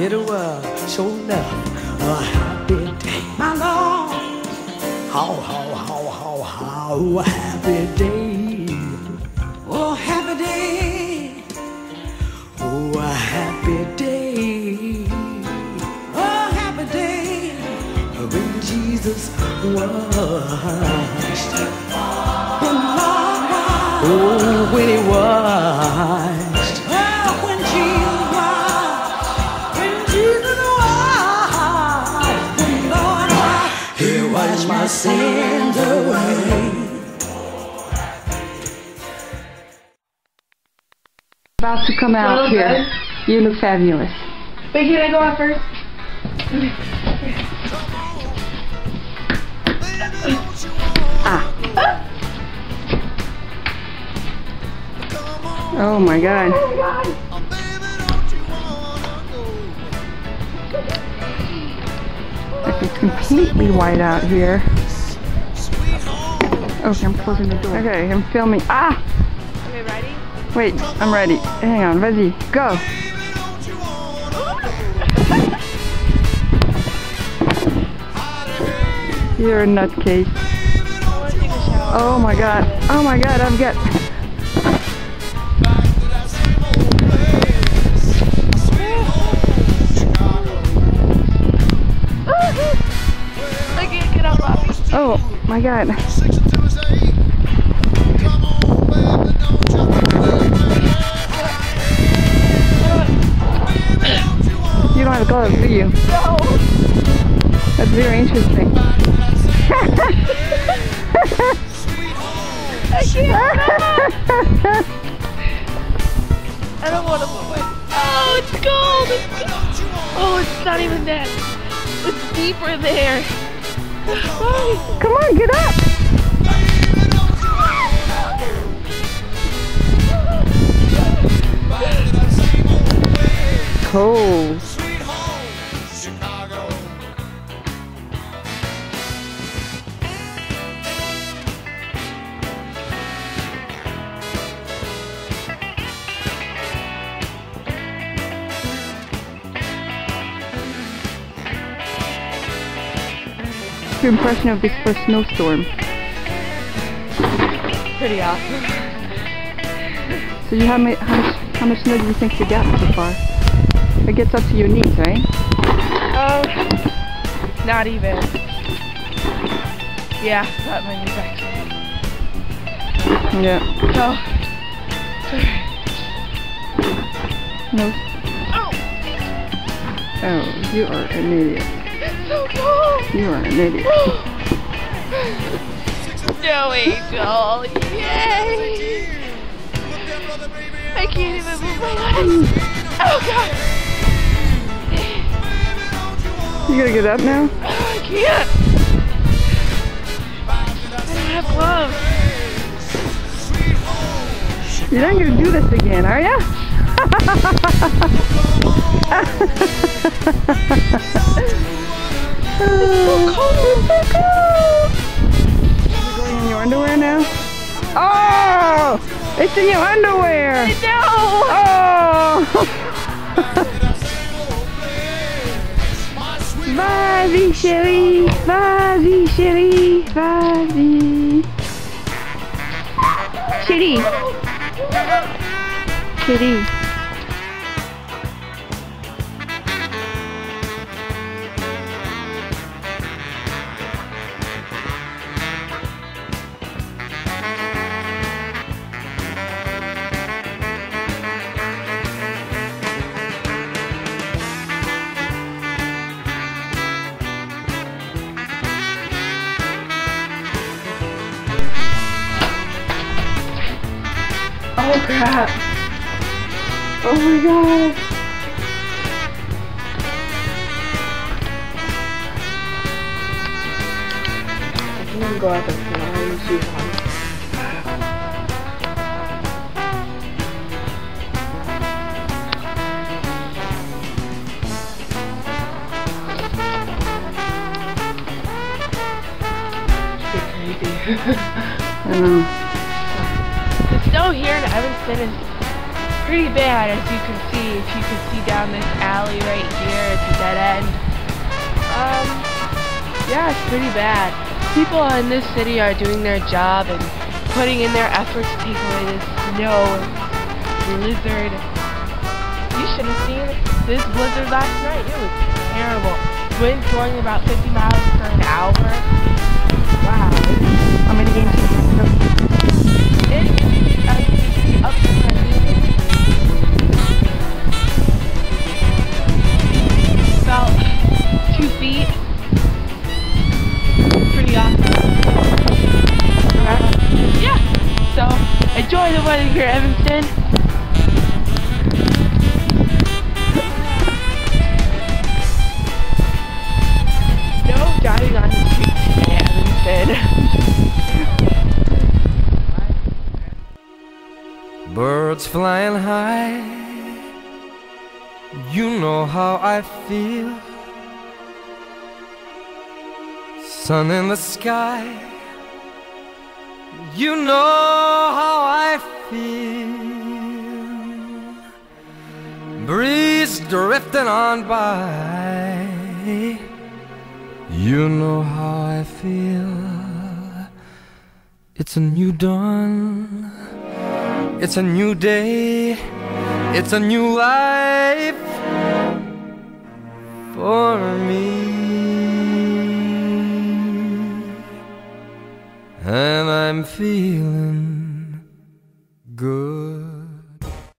It was sure enough a happy day. My Lord, how happy day. Oh, happy day. Oh, a happy day. Oh, happy day. When Jesus washed. Oh, when he washed. Oh, when Jesus washed. When Jesus washed. When Lord washed. He washed my sins away. About to come out here. You look fabulous. Wait, can I go out first? Ah. Oh my God. Oh my God. It's completely white out here. Okay, I'm closing the door. Okay, I'm filming. Ah! Okay, ready? Wait, I'm ready. Hang on, vas-y, go. You're a nutcase. Oh my God. Oh my God, I've got... I can't get out laughing. Oh my God. You don't have gloves, do you? No. That's very interesting. I can't. I don't want to put my... Oh, it's cold. It's cold. Oh, it's not even that. It's deeper there. Oh. Come on, get up. Cold. What's your impression of this first snowstorm? Pretty awesome. So how much snow do you think you got so far? It gets up to your knees, right? Not even. Yeah, not my knees actually. Yeah. Oh. No. Oh. Oh, you are an idiot. It's so cold. You are an idiot. No, Angel. Yay. I can't even move my legs. Oh God. You gotta get up now? Oh, I can't. I don't have gloves. You're not gonna do this again, are ya? It's so cold. You're going in your underwear now? Oh! It's in your underwear! No! Oh! Vas-y chérie, vas-y chérie, vas-y. Chérie. Chérie. Oh crap. Oh my God. I'm gonna go out there and see what happens. I know. The snow here in Evanston is pretty bad, as you can see. If you can see down this alley right here, it's a dead end. Yeah, it's pretty bad. People in this city are doing their job and putting in their efforts to take away this snow blizzard. You should have seen this blizzard last night. It was terrible. Winds going about 50 miles per hour. Wow. How many games did you go? It's up to about 2 feet. Pretty awesome. Yeah. So enjoy the weather here, Evanston. No driving on the streets today, Evanston. Birds flying high, you know how I feel. Sun in the sky, you know how I feel. Breeze drifting on by, you know how I feel. It's a new dawn, it's a new day, it's a new life for me. And I'm feeling good.